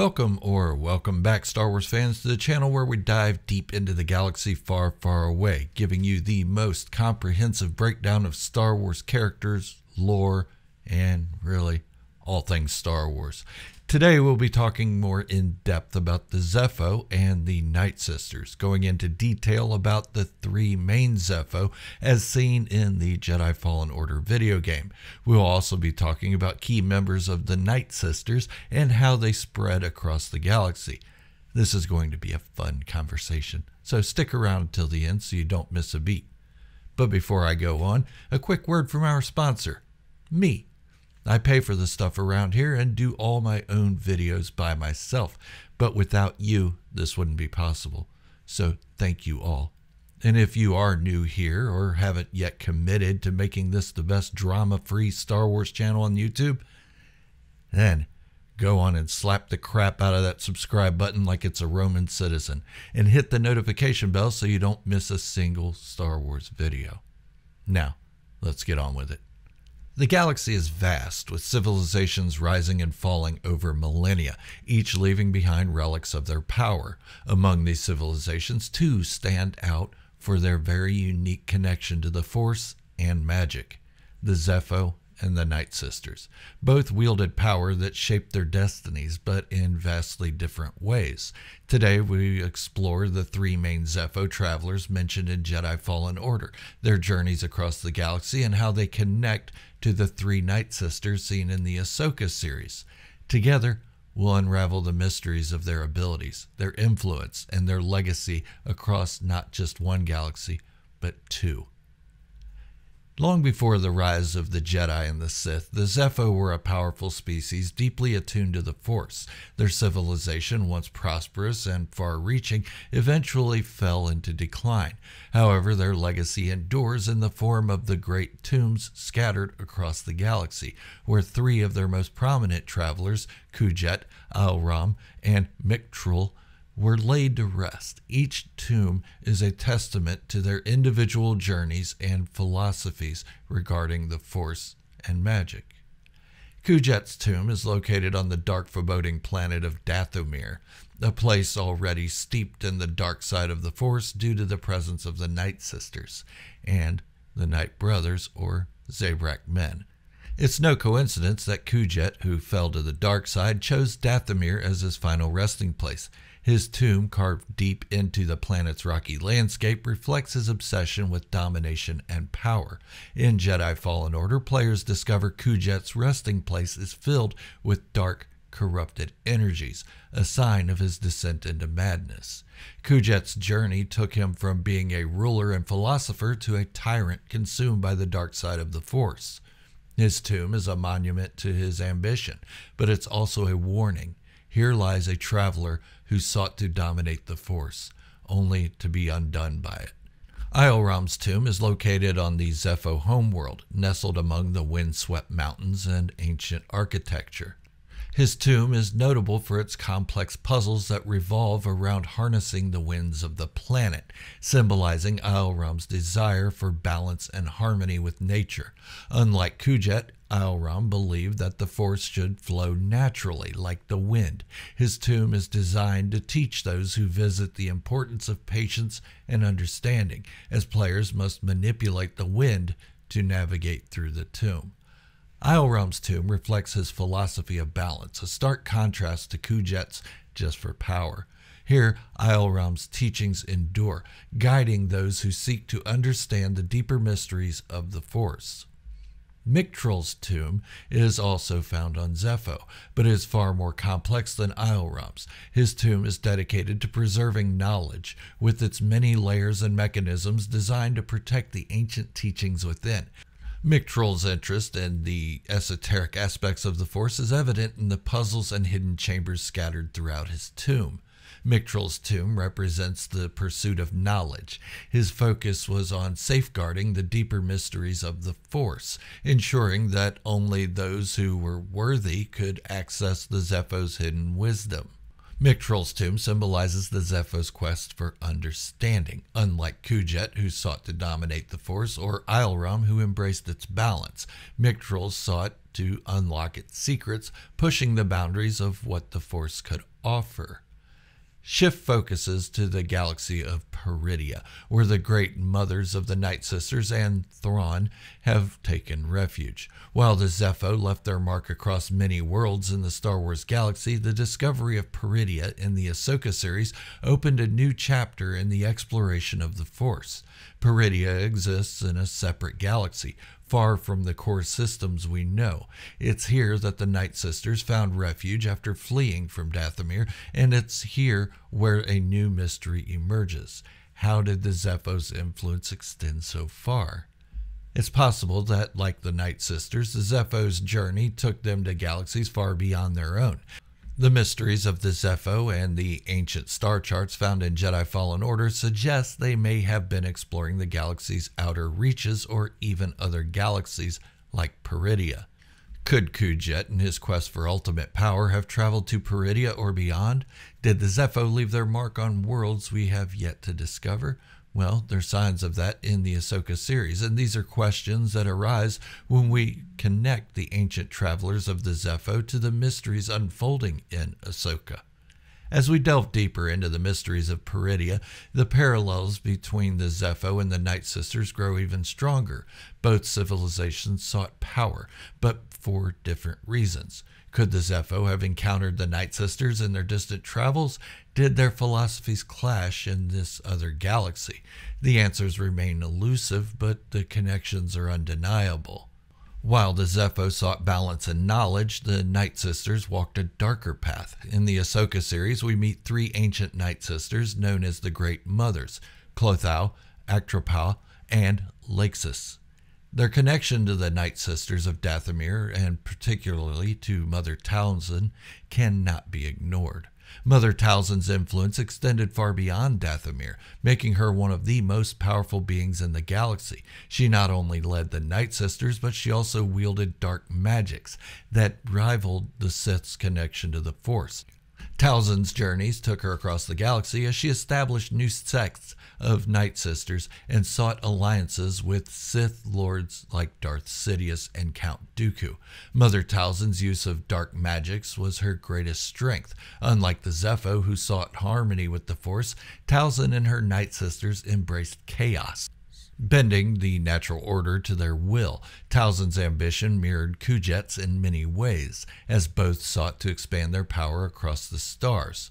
Welcome back, Star Wars fans, to the channel where we dive deep into the galaxy far, far away, giving you the most comprehensive breakdown of Star Wars characters, lore, and really all things Star Wars. Today we'll be talking more in depth about the Zeffo and the Night Sisters, going into detail about the three main Zeffo as seen in the Jedi Fallen Order video game. We'll also be talking about key members of the Night Sisters and how they spread across the galaxy. This is going to be a fun conversation, so stick around until the end so you don't miss a beat. But before I go on, a quick word from our sponsor, me. I pay for the stuff around here and do all my own videos by myself, but without you, this wouldn't be possible. So thank you all. And if you are new here or haven't yet committed to making this the best drama-free Star Wars channel on YouTube, then go on and slap the crap out of that subscribe button like it's a Roman citizen and hit the notification bell so you don't miss a single Star Wars video. Now, let's get on with it. The galaxy is vast, with civilizations rising and falling over millennia, each leaving behind relics of their power. Among these civilizations, two stand out for their very unique connection to the Force and magic: the Zeffo and the Night Sisters. Both wielded power that shaped their destinies, but in vastly different ways. Today we explore the three main Zeffo travelers mentioned in Jedi Fallen Order, their journeys across the galaxy, and how they connect to the three Night Sisters seen in the Ahsoka series. Together, we'll unravel the mysteries of their abilities, their influence, and their legacy across not just one galaxy, but two. Long before the rise of the Jedi and the Sith, the Zeffo were a powerful species deeply attuned to the Force. Their civilization, once prosperous and far-reaching, eventually fell into decline. However, their legacy endures in the form of the great tombs scattered across the galaxy, where three of their most prominent travelers, Kujet, Alram, and Mictrol, were laid to rest. Each tomb is a testament to their individual journeys and philosophies regarding the Force and magic. Kujet's tomb is located on the dark foreboding planet of Dathomir, a place already steeped in the dark side of the Force due to the presence of the Night Sisters and the Night Brothers, or Zabrak men. It's no coincidence that Kujet, who fell to the dark side, chose Dathomir as his final resting place. His tomb, carved deep into the planet's rocky landscape, reflects his obsession with domination and power. In Jedi Fallen Order, players discover Kujet's resting place is filled with dark, corrupted energies, a sign of his descent into madness. Kujet's journey took him from being a ruler and philosopher to a tyrant consumed by the dark side of the Force. His tomb is a monument to his ambition, but it's also a warning. Here lies a traveler who sought to dominate the Force, only to be undone by it. Alram's tomb is located on the Zeffo homeworld, nestled among the wind-swept mountains and ancient architecture. His tomb is notable for its complex puzzles that revolve around harnessing the winds of the planet, symbolizing Alram's desire for balance and harmony with nature. Unlike Kujet, Alram believed that the Force should flow naturally, like the wind. His tomb is designed to teach those who visit the importance of patience and understanding, as players must manipulate the wind to navigate through the tomb. Alram's tomb reflects his philosophy of balance, a stark contrast to Kujet's just for power. Here, Alram's teachings endure, guiding those who seek to understand the deeper mysteries of the Force. Mictrol's tomb is also found on Zeffo, but is far more complex than Alram's. His tomb is dedicated to preserving knowledge, with its many layers and mechanisms designed to protect the ancient teachings within. Mictrol's interest in the esoteric aspects of the Force is evident in the puzzles and hidden chambers scattered throughout his tomb. Mictrol's tomb represents the pursuit of knowledge. His focus was on safeguarding the deeper mysteries of the Force, ensuring that only those who were worthy could access the Zeffo's hidden wisdom. Mictrol's tomb symbolizes the Zeffo's quest for understanding, unlike Kujet, who sought to dominate the Force, or Alram, who embraced its balance. Mictrol sought to unlock its secrets, pushing the boundaries of what the Force could offer. Shift focuses to the galaxy of Peridia, where the great mothers of the Night Sisters and Thrawn have taken refuge. While the Zeffo left their mark across many worlds in the Star Wars galaxy, the discovery of Peridia in the Ahsoka series opened a new chapter in the exploration of the Force. Peridia exists in a separate galaxy, far from the core systems we know. It's here that the Night Sisters found refuge after fleeing from Dathomir, and it's here where a new mystery emerges. How did the Zeffo's influence extend so far? It's possible that, like the Night Sisters, the Zeffo's journey took them to galaxies far beyond their own. The mysteries of the Zeffo and the ancient star charts found in Jedi Fallen Order suggest they may have been exploring the galaxy's outer reaches or even other galaxies like Peridia. Could Kujet, in his quest for ultimate power, have traveled to Peridia or beyond? Did the Zeffo leave their mark on worlds we have yet to discover? Well, there's signs of that in the Ahsoka series, and these are questions that arise when we connect the ancient travelers of the Zeffo to the mysteries unfolding in Ahsoka. As we delve deeper into the mysteries of Peridia, the parallels between the Zeffo and the Night Sisters grow even stronger. Both civilizations sought power, but for different reasons. Could the Zeffo have encountered the Night Sisters in their distant travels? Did their philosophies clash in this other galaxy? The answers remain elusive, but the connections are undeniable. While the Zeffo sought balance and knowledge, the Night Sisters walked a darker path. In the Ahsoka series, we meet three ancient Night Sisters known as the Great Mothers, Clothau, Atropau, and Laxus. Their connection to the Night Sisters of Dathomir, and particularly to Mother Talzin, cannot be ignored. Mother Talzin's influence extended far beyond Dathomir, making her one of the most powerful beings in the galaxy. She not only led the Night Sisters, but she also wielded dark magics that rivaled the Sith's connection to the Force. Talzin's journeys took her across the galaxy as she established new sects of Night Sisters and sought alliances with Sith lords like Darth Sidious and Count Dooku. Mother Talzin's use of dark magics was her greatest strength. Unlike the Zeffo, who sought harmony with the Force, Talzin and her Night Sisters embraced chaos, bending the natural order to their will. Talzin's ambition mirrored Kujet's in many ways, as both sought to expand their power across the stars.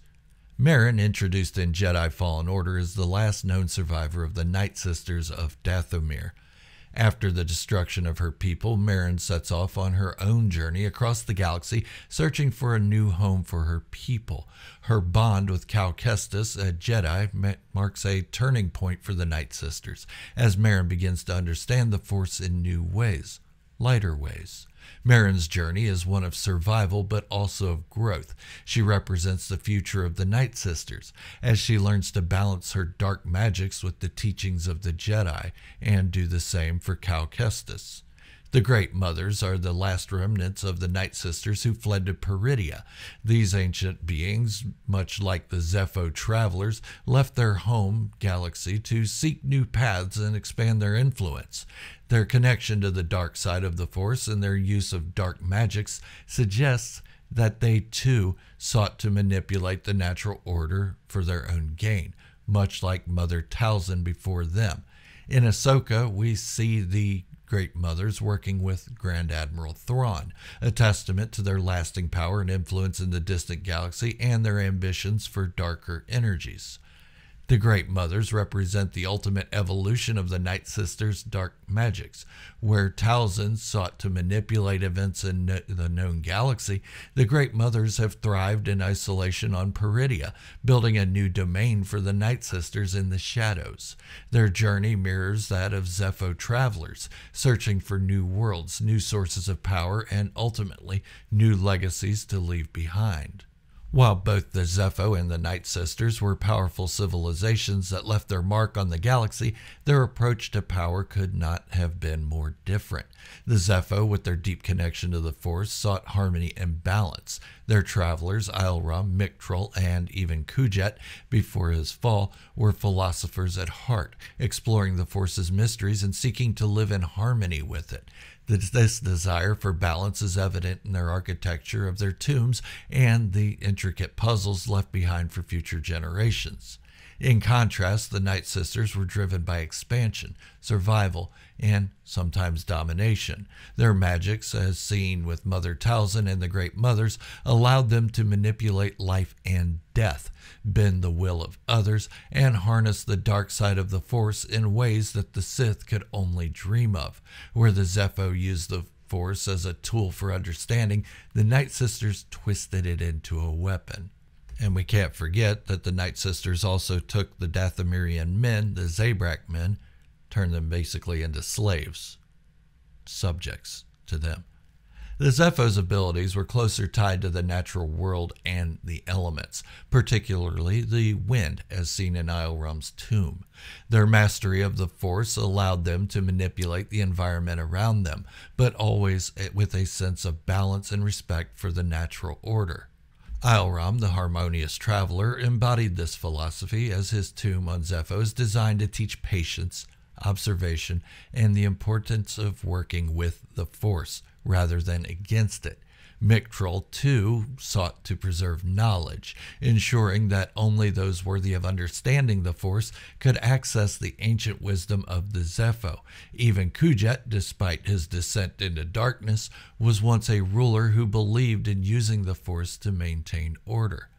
Merrin, introduced in Jedi Fallen Order, is the last known survivor of the Night Sisters of Dathomir. After the destruction of her people, Merrin sets off on her own journey across the galaxy, searching for a new home for her people. Her bond with Cal Kestis, a Jedi, marks a turning point for the Night Sisters, as Merrin begins to understand the Force in new ways, lighter ways. Merrin's journey is one of survival, but also of growth. She represents the future of the Night Sisters, as she learns to balance her dark magics with the teachings of the Jedi, and do the same for Cal Kestis. The Great Mothers are the last remnants of the Night Sisters who fled to Peridia. These ancient beings, much like the Zeffo travelers, left their home galaxy to seek new paths and expand their influence. Their connection to the dark side of the Force and their use of dark magics suggests that they too sought to manipulate the natural order for their own gain, much like Mother Talzin before them. In Ahsoka, we see the Great Mothers working with Grand Admiral Thrawn, a testament to their lasting power and influence in the distant galaxy and their ambitions for darker energies. The Great Mothers represent the ultimate evolution of the Night Sisters' dark magics. Where Talzin sought to manipulate events in the known galaxy, the Great Mothers have thrived in isolation on Peridia, building a new domain for the Night Sisters in the shadows. Their journey mirrors that of Zeffo travelers, searching for new worlds, new sources of power, and ultimately new legacies to leave behind. While both the Zeffo and the Night Sisters were powerful civilizations that left their mark on the galaxy, their approach to power could not have been more different. The Zeffo, with their deep connection to the Force, sought harmony and balance. Their travelers, Isleram, Mictrol, and even Kujet, before his fall, were philosophers at heart, exploring the Force's mysteries and seeking to live in harmony with it. This desire for balance is evident in their architecture of their tombs and the intricate puzzles left behind for future generations. In contrast, the Night Sisters were driven by expansion, survival, and sometimes domination. Their magics, as seen with Mother Talzin and the Great Mothers, allowed them to manipulate life and death, bend the will of others, and harness the dark side of the Force in ways that the Sith could only dream of. Where the Zeffo used the Force as a tool for understanding, the Night Sisters twisted it into a weapon. And we can't forget that the Night Sisters also took the Dathomirian men, the Zabrak men, turned them basically into slaves, subjects to them. The Zeffo's abilities were closer tied to the natural world and the elements, particularly the wind, as seen in Isleram's tomb. Their mastery of the Force allowed them to manipulate the environment around them, but always with a sense of balance and respect for the natural order. Isleram, the harmonious traveler, embodied this philosophy, as his tomb on Zeffo is designed to teach patience, observation, and the importance of working with the Force rather than against it. Mictrol, too, sought to preserve knowledge, ensuring that only those worthy of understanding the Force could access the ancient wisdom of the Zeffo. Even Kujet, despite his descent into darkness, was once a ruler who believed in using the Force to maintain order.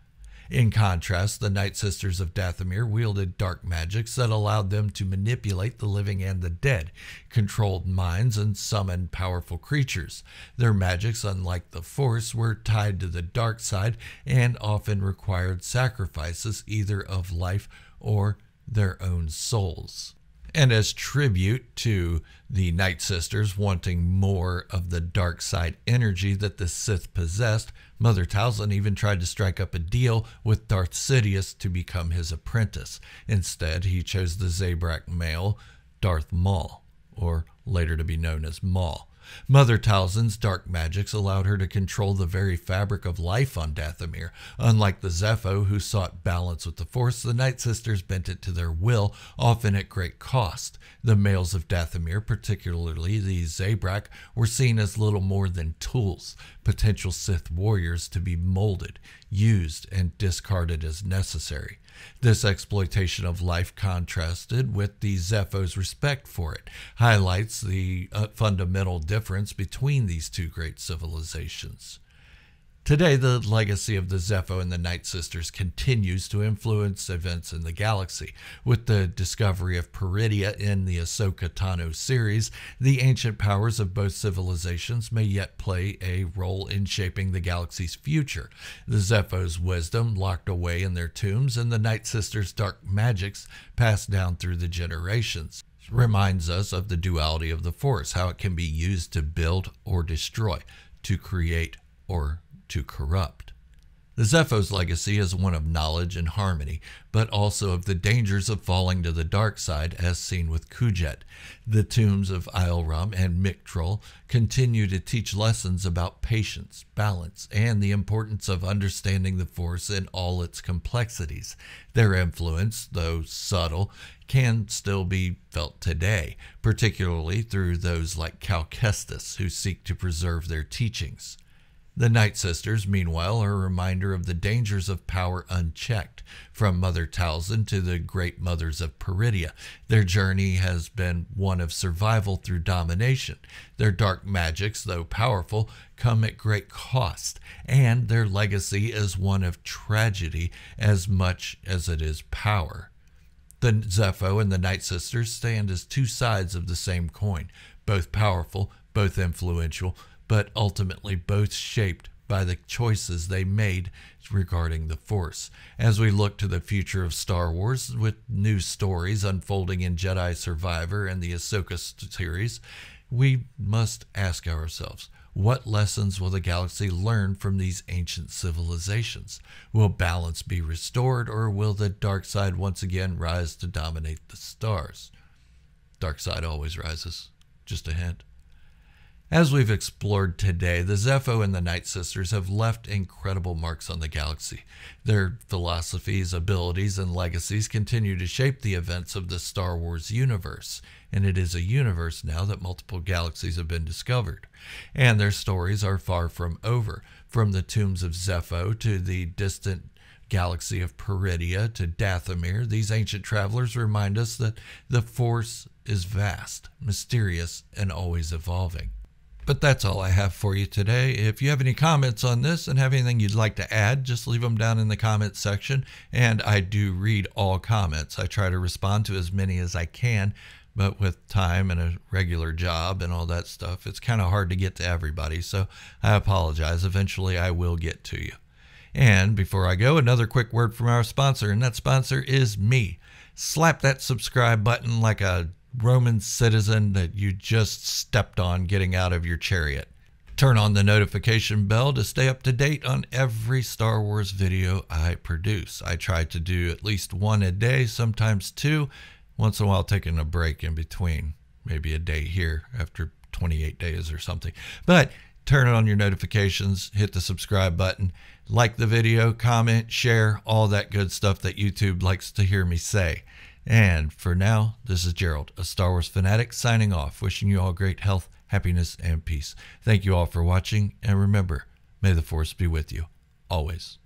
In contrast, the Night Sisters of Dathomir wielded dark magics that allowed them to manipulate the living and the dead, controlled minds, and summoned powerful creatures. Their magics, unlike the Force, were tied to the dark side and often required sacrifices either of life or their own souls. And as tribute to the Night Sisters wanting more of the dark side energy that the Sith possessed, Mother Talzin even tried to strike up a deal with Darth Sidious to become his apprentice. Instead, he chose the Zabrak male, Darth Maul, or later to be known as Maul. Mother Talzin's dark magics allowed her to control the very fabric of life on Dathomir. Unlike the Zeffo, who sought balance with the Force, the Night Sisters bent it to their will, often at great cost. The males of Dathomir, particularly the Zabrak, were seen as little more than tools, potential Sith warriors to be molded, used, and discarded as necessary. This exploitation of life, contrasted with the Zeffo's respect for it, highlights the fundamental difference between these two great civilizations. Today, the legacy of the Zeffo and the Night Sisters continues to influence events in the galaxy. With the discovery of Peridia in the Ahsoka Tano series, the ancient powers of both civilizations may yet play a role in shaping the galaxy's future. The Zeffo's wisdom locked away in their tombs, and the Night Sisters' dark magics passed down through the generations, reminds us of the duality of the Force, how it can be used to build or destroy, to create or to corrupt. The Zeffo's legacy is one of knowledge and harmony, but also of the dangers of falling to the dark side, as seen with Kujet. The tombs of Isleram and Mictrol continue to teach lessons about patience, balance, and the importance of understanding the Force in all its complexities. Their influence, though subtle, can still be felt today, particularly through those like Cal Kestis, who seek to preserve their teachings. The Night Sisters, meanwhile, are a reminder of the dangers of power unchecked. From Mother Talzin to the Great Mothers of Peridia, their journey has been one of survival through domination. Their dark magics, though powerful, come at great cost, and their legacy is one of tragedy as much as it is power. The Zeffo and the Night Sisters stand as two sides of the same coin, both powerful, both influential, but ultimately both shaped by the choices they made regarding the Force. As we look to the future of Star Wars, with new stories unfolding in Jedi Survivor and the Ahsoka series, we must ask ourselves, what lessons will the galaxy learn from these ancient civilizations? Will balance be restored, or will the dark side once again rise to dominate the stars? Dark side always rises. Just a hint. As we've explored today, the Zeffo and the Night Sisters have left incredible marks on the galaxy. Their philosophies, abilities, and legacies continue to shape the events of the Star Wars universe, and it is a universe now that multiple galaxies have been discovered. And their stories are far from over, from the tombs of Zeffo to the distant galaxy of Peridia to Dathomir. These ancient travelers remind us that the Force is vast, mysterious, and always evolving. But that's all I have for you today. If you have any comments on this and have anything you'd like to add, just leave them down in the comments section. And I do read all comments. I try to respond to as many as I can, but with time and a regular job and all that stuff, it's kind of hard to get to everybody. So I apologize. Eventually I will get to you. And before I go, another quick word from our sponsor, and that sponsor is me. Slap that subscribe button like a Roman citizen that you just stepped on getting out of your chariot. Turn on the notification bell to stay up to date on every Star Wars video I produce. I try to do at least one a day, sometimes two, once in a while taking a break in between, maybe a day here after 28 days or something. But turn on your notifications, hit the subscribe button, like the video, comment, share, all that good stuff that YouTube likes to hear me say. And for now, this is Gerald, a Star Wars fanatic, signing off, wishing you all great health, happiness, and peace. Thank you all for watching, and remember, may the Force be with you, always.